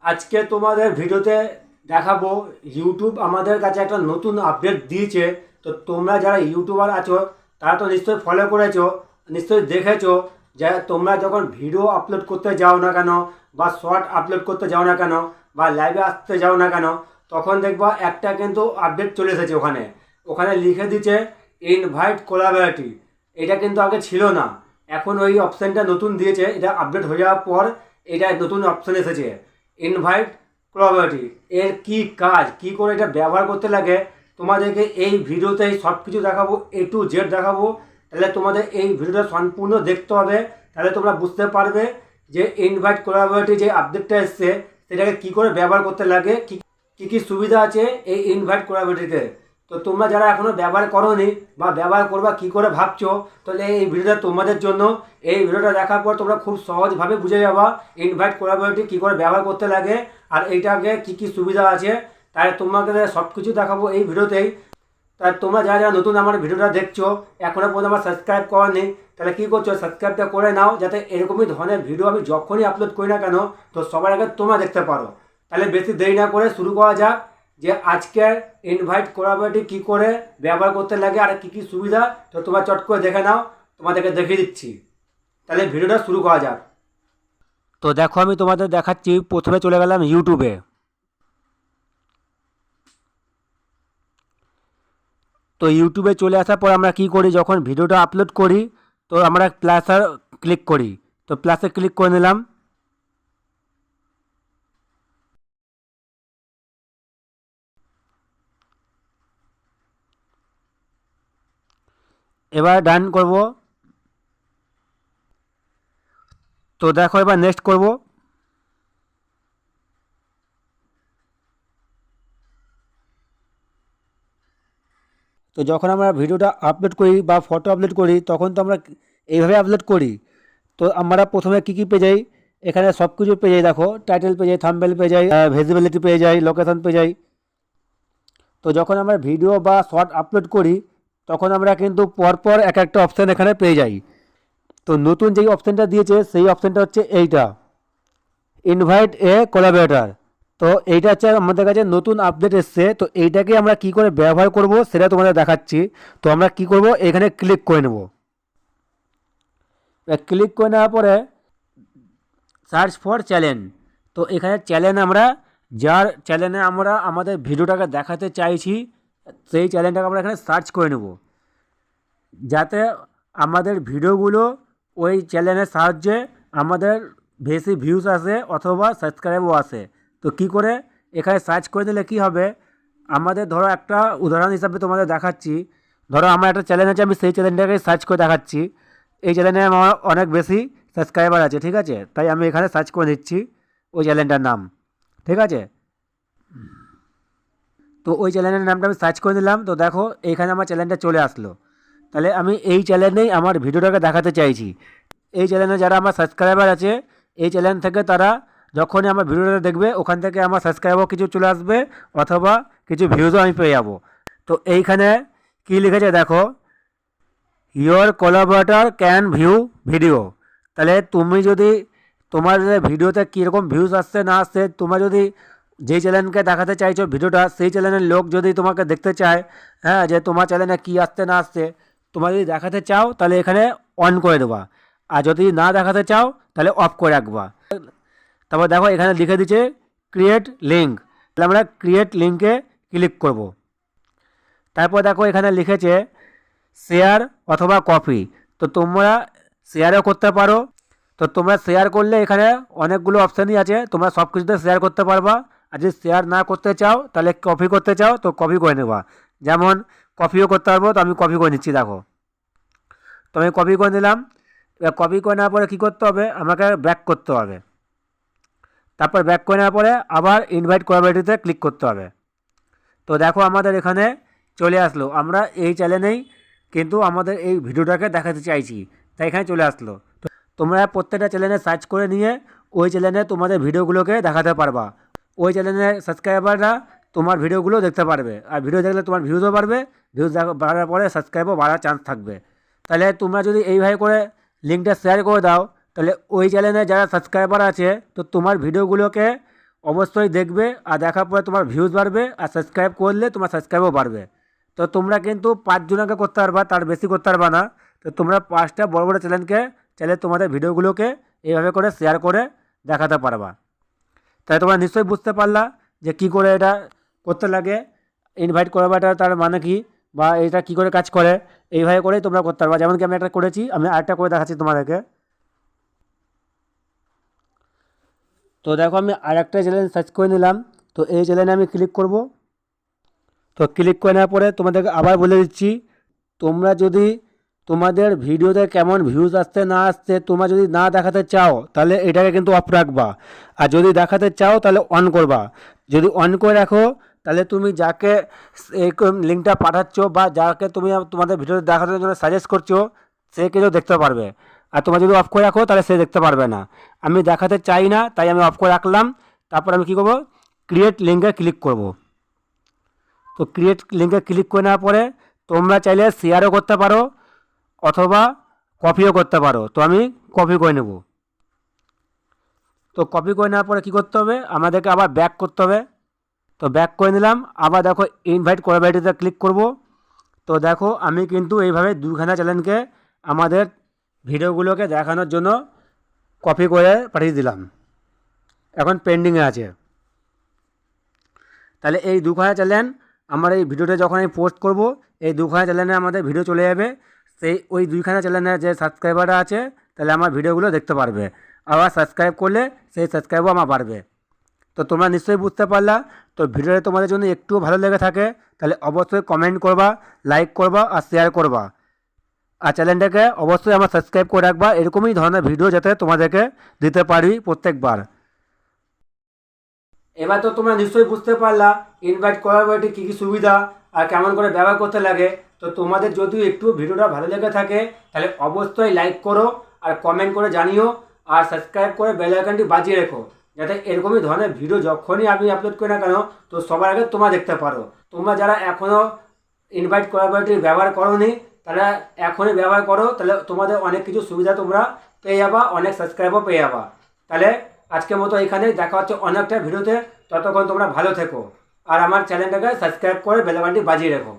আজকে তোমাদের ভিডিওতে দেখাবো ইউটিউব আমাদের কাছে একটা নতুন আপডেট দিয়েছে। তো তোমরা যারা ইউটিউবার আছো তারা তো নিশ্চয়ই ফলো করেছো, নিশ্চয়ই দেখেছো যে তোমরা যখন ভিডিও আপলোড করতে যাও না কেন বা শর্ট আপলোড করতে যাও না কেন বা লাইভে আসতে যাও না কেন, তখন দেখবা একটা কিন্তু আপডেট চলে এসেছে। ওখানে ওখানে লিখে দিচ্ছে ইনভাইট কোলাবরেটি। এটা কিন্তু আগে ছিল না, এখন ওই অপশানটা নতুন দিয়েছে। এটা আপডেট হয়ে যাওয়ার পর এটা নতুন অপশান এসেছে ইনভাইট কোলাবরেটি। এর কি কাজ, কি করে এটা ব্যবহার করতে লাগে, তোমাদেরকে এই ভিডিওতেই সব কিছু দেখাবো, A to Z দেখাবো। তাহলে তোমাদের এই ভিডিওটা সম্পূর্ণ দেখতে হবে, তাহলে তোমরা বুঝতে পারবে যে ইনভাইট কোলাবরেটি যে আপডেটটা এসছে সেটাকে কি করে ব্যবহার করতে লাগে, কি কি সুবিধা আছে এই ইনভাইট কোলাবরেটিতে। তো তোমরা যারা এখনও ব্যবহার করোনি বা ব্যবহার করবা কি করে ভাবছো, তাহলে এই ভিডিওটা তোমাদের জন্য। এই ভিডিওটা দেখার পর তোমরা খুব সহজভাবে বুঝে যাবা ইনভাইট কোলাবরেটি কী করে ব্যবহার করতে লাগে আর এইটাকে কি কি সুবিধা আছে। তাই তোমাকে সব কিছু দেখাবো এই ভিডিওতেই। তাই তোমরা যারা যারা নতুন আমার ভিডিওটা দেখছো, এখনও পর্যন্ত আমার সাবস্ক্রাইব করেনি, তাহলে কী করছো, সাবস্ক্রাইবটা করে নাও, যাতে এরকমই ধরনের ভিডিও আমি যখনই আপলোড করি না কেন তো সবার আগে তোমরা দেখতে পারো। তাহলে বেশি দেরি না করে শুরু করা যাক যে আজকের ইনভাইট কোলাবরেটি কী করে ব্যবহার করতে লাগে আর কী কী সুবিধা। তো তোমরা চট করে দেখে নাও, তোমাদেরকে দেখিয়ে দিচ্ছি। তাহলে ভিডিওটা শুরু করা যাক। তো দেখো আমি তোমাদের দেখাচ্ছি, প্রথমে চলে গেলাম ইউটিউবে। তো ইউটিউবে চলে আসার পর আমরা কি করি, যখন ভিডিওটা আপলোড করি তো আমরা প্লাসে ক্লিক করি। তো প্লাসে ক্লিক করে নিলাম। এবার ডান করব। তো দেখো এবার নেক্সট করব। তো যখন আমরা ভিডিওটা আপলোড করি বা ফটো আপলোড করি তখন তো আমরা এইভাবে আপলোড করি। তো আমরা প্রথমে কী কী পেয়ে যাই, এখানে সব কিছু পেয়ে যাই। দেখো টাইটেল পেয়ে যাই, থাম্বনেল পেয়ে যাই, ভিজিবিলিটি পেয়ে যাই, লোকেশন পেয়ে যাই। তো যখন আমরা ভিডিও বা শর্ট আপলোড করি তখন আমরা কিন্তু পরপর এক একটা অপশান এখানে পেয়ে যাই। তো নতুন যেই অপশানটা দিয়েছে সেই অপশানটা হচ্ছে এইটা, ইনভাইট এ কোলাবরেটর। তো এইটা হচ্ছে আমাদের কাছে নতুন আপডেট এসছে। তো এইটাকে আমরা কি করে ব্যবহার করব সেটা তোমাদের দেখাচ্ছি। তো আমরা কি করব, এখানে ক্লিক করে নেব। ক্লিক করে নেওয়ার পরে সার্চ ফর চ্যানেল। তো এখানে চ্যানেল আমরা যার চ্যানেলে আমরা আমাদের ভিডিওটাকে দেখাতে চাইছি সেই চ্যানেলটাকে আমরা এখানে সার্চ করে নেব, যাতে আমাদের ভিডিওগুলো ওই চ্যানেলের সাহায্যে আমাদের বেশি ভিউজ আসে অথবা সাবস্ক্রাইবও আসে। তো কি করে এখানে সার্চ করে দিলে কি হবে, আমাদের ধরো একটা উদাহরণ হিসাবে তোমাদের দেখাচ্ছি। ধরো আমার একটা চ্যানেল আছে, আমি সেই চ্যানেলটাকে সার্চ করে দেখাচ্ছি। এই চ্যানেলে আমার অনেক বেশি সাবস্ক্রাইবার আছে, ঠিক আছে, তাই আমি এখানে সার্চ করে দিচ্ছি ওই চ্যানেলটার নাম, ঠিক আছে। তো ওই চ্যানেলের নামটা আমি সার্চ করে দিলাম। তো দেখো এইখানে আমার চ্যানেলটা চলে আসলো। তাহলে আমি এই চ্যানেলেই আমার ভিডিওটাকে দেখাতে চাইছি। এই চ্যানেলে যারা আমার সাবস্ক্রাইবার আছে এই চ্যানেল থেকে তারা যখনই আমার ভিডিওটা দেখবে ওখান থেকে আমার সাবস্ক্রাইবার কিছু চলে আসবে অথবা কিছু ভিউজও আমি পেয়ে যাব। তো এইখানে কী লিখেছে দেখো, your collaborator can view video. তাহলে তুমি যদি তোমার ভিডিওতে কীরকম ভিউজ আসছে না আসছে, তোমরা যদি যেই চ্যানেলকে দেখাতে চাইছো ভিডিওটা সেই চ্যানেলের লোক যদি তোমাকে দেখতে চায়, হ্যাঁ, যে তোমার চ্যানেলে কী আসছে না আসছে, তোমরা যদি দেখাতে চাও তাহলে এখানে অন করে দেবা, আর যদি না দেখাতে চাও তাহলে অফ করে রাখবা। তারপর দেখো এখানে লিখে দিচ্ছে ক্রিয়েট লিঙ্ক। তাহলে আমরা ক্রিয়েট লিঙ্কে ক্লিক করব। তারপর দেখো এখানে লিখেছে শেয়ার অথবা কপি। তো তোমরা শেয়ারও করতে পারো। তো তোমরা শেয়ার করলে এখানে অনেকগুলো অপশানই আছে, তোমরা সব কিছুতে শেয়ার করতে পারবা। আর যদি শেয়ার না করতে চাও তাহলে কপি করতে চাও তো কপি করে নেবা। যেমন কপিও করতে পারবো, তো আমি কপি করে নিচ্ছি দেখো। তো আমি কপি করে নিলাম। এবার কপি করে নেওয়ার পরে কী করতে হবে, আমাকে ব্যাক করতে হবে। তারপর ব্যাক করে নেওয়ার পরে আবার ইনভাইট কোলাবরেটিতে ক্লিক করতে হবে। তো দেখো আমাদের এখানে চলে আসলো, আমরা এই চ্যানেলেই কিন্তু আমাদের এই ভিডিওটাকে দেখাতে চাইছি, তাই এখানে চলে আসলো। তো তোমরা প্রত্যেকটা চ্যানেলে সার্চ করে নিয়ে ওই চ্যানেলে তোমাদের ভিডিওগুলোকে দেখাতে পারবা। ওই চ্যানেলের সাবস্ক্রাইবাররা তোমার ভিডিওগুলো দেখতে পারবে, আর ভিডিও দেখলে তোমার ভিউজও বাড়বে। ভিউজ বাড়ার পরে সাবস্ক্রাইবও বাড়ার চান্স থাকবে। তাহলে তোমরা যদি এইভাবে করে লিঙ্কটা শেয়ার করে দাও তাহলে ওই চ্যানেলে যারা সাবস্ক্রাইবার আছে তো তোমার ভিডিওগুলোকে অবশ্যই দেখবে, আর দেখার পরে তোমার ভিউজ বাড়বে, আর সাবস্ক্রাইব করলে তোমার সাবস্ক্রাইবও বাড়বে। তো তোমরা কিন্তু 5 জনকে করতে পারবা, তার বেশি করতে পারবা না। তো তোমরা 5টা বড় বড় চ্যানেলকে চাইলে তোমাদের ভিডিওগুলোকে এইভাবে করে শেয়ার করে দেখাতে পারবা। তাই তোমরা নিশ্চয়ই বুঝতে পারলা যে কী করে এটা করতে লাগে, ইনভাইট করাটা তার মানে কি, বা এটা কী করে কাজ করে। এইভাবে করেই তোমরা করতে পারবা। যেমন কি আমি একটা করেছি, আমি আরেকটা করে দেখাচ্ছি তোমাদেরকে। তো দেখো আমি আরেকটা চ্যানেল সার্চ করে নিলাম। তো এই চ্যানেলে আমি ক্লিক করব। তো ক্লিক করে নেওয়ার পরে তোমাদেরকে আবার বলে দিচ্ছি, তোমরা যদি তোমাদের ভিডিওতে কেমন ভিউজ আসছে না আসছে তোমরা যদি না দেখাতে চাও তাহলে এটাকে কিন্তু অফ রাখবা, আর যদি দেখাতে চাও তাহলে অন করবা। যদি অন করে রাখো তাহলে তুমি যাকে এই লিঙ্কটা পাঠাচ্ছ বা যাকে তুমি তোমাদের ভিডিওতে দেখানোর জন্য সাজেস্ট করছো সে কিন্তু দেখতে পারবে। আর তোমরা যদি অফ করে রাখো তাহলে সে দেখতে পারবে না। আমি দেখাতে চাই না তাই আমি অফ করে রাখলাম। তারপর আমি কী করবো, ক্রিয়েট লিঙ্কে ক্লিক করব। তো ক্রিয়েট লিঙ্কে ক্লিক করে নেওয়ার পরে তোমরা চাইলে শেয়ারও করতে পারো অথবা কপিও করতে পারো। তো আমি কপি করে নেব। তো কপি করে নেওয়ার পরে কী করতে হবে, আমাদেরকে আবার ব্যাক করতে হবে। তো ব্যাক করে নিলাম। আবার দেখো ইনভাইট কোলাবরেটরতে ক্লিক করব। তো দেখো আমি কিন্তু এইভাবে 2খানা চ্যানেলকে আমাদের ভিডিওগুলোকে দেখানোর জন্য কপি করে পাঠিয়ে দিলাম, এখন পেন্ডিংয়ে আছে। তাহলে এই 2খানা চ্যানেল আমার এই ভিডিওটা যখন আমি পোস্ট করব এই 2খানা চ্যানেলে আমাদের ভিডিও চলে যাবে। সেই ওই 2খানা চ্যানেলের যে সাবস্ক্রাইবাররা আছে তাহলে আমার ভিডিওগুলো দেখতে পারবে। আবার সাবস্ক্রাইব করলে সেই সাবস্ক্রাইবও আমার বাড়বে। তো তোমরা নিশ্চয়ই বুঝতে পারলা। তো ভিডিওটা তোমাদের জন্য একটু ভালো লেগে থাকে তাহলে অবশ্যই কমেন্ট করবা, লাইক করবা আর শেয়ার করবা। আর চ্যানেলটাকে অবশ্যই আমার সাবস্ক্রাইব করে রাখবা, এরকমই ধরনের ভিডিও যাতে তোমাদেরকে দিতে পারি প্রত্যেকবার। এবার তো তোমরা নিশ্চয়ই বুঝতে পারলা ইনভাইট করার পরে কী কী সুবিধা আর কেমন করে ব্যবহার করতে লাগে। তো তোমাদের যদি একটু ভিডিওটা ভালো লেগে থাকে তাহলে অবশ্যই লাইক করো আর কমেন্ট করে জানিও, আর সাবস্ক্রাইব করে বেল আইকনটি বাজিয়ে রেখো যাতে এরকমই ধরনের ভিডিও যখনই আমি আপলোড করি না কেন তো সবার আগে তোমরা দেখতে পারো। তোমরা যারা এখনও ইনভাইট করার পরে ব্যবহার করোনি তারা এখনই ব্যবহার করো, তাহলে তোমাদের অনেক কিছু সুবিধা তোমরা পেয়ে যাবা, অনেক সাবস্ক্রাইবও পেয়ে যাবা। তাহলে আজকের মতো এখানে দেখা হচ্ছে অনেকটা ভিডিওতে। ততক্ষণ তোমরা ভালো থেকো আর আমার চ্যানেলটাকে সাবস্ক্রাইব করে বেল আইকনটি বাজিয়ে রেখো।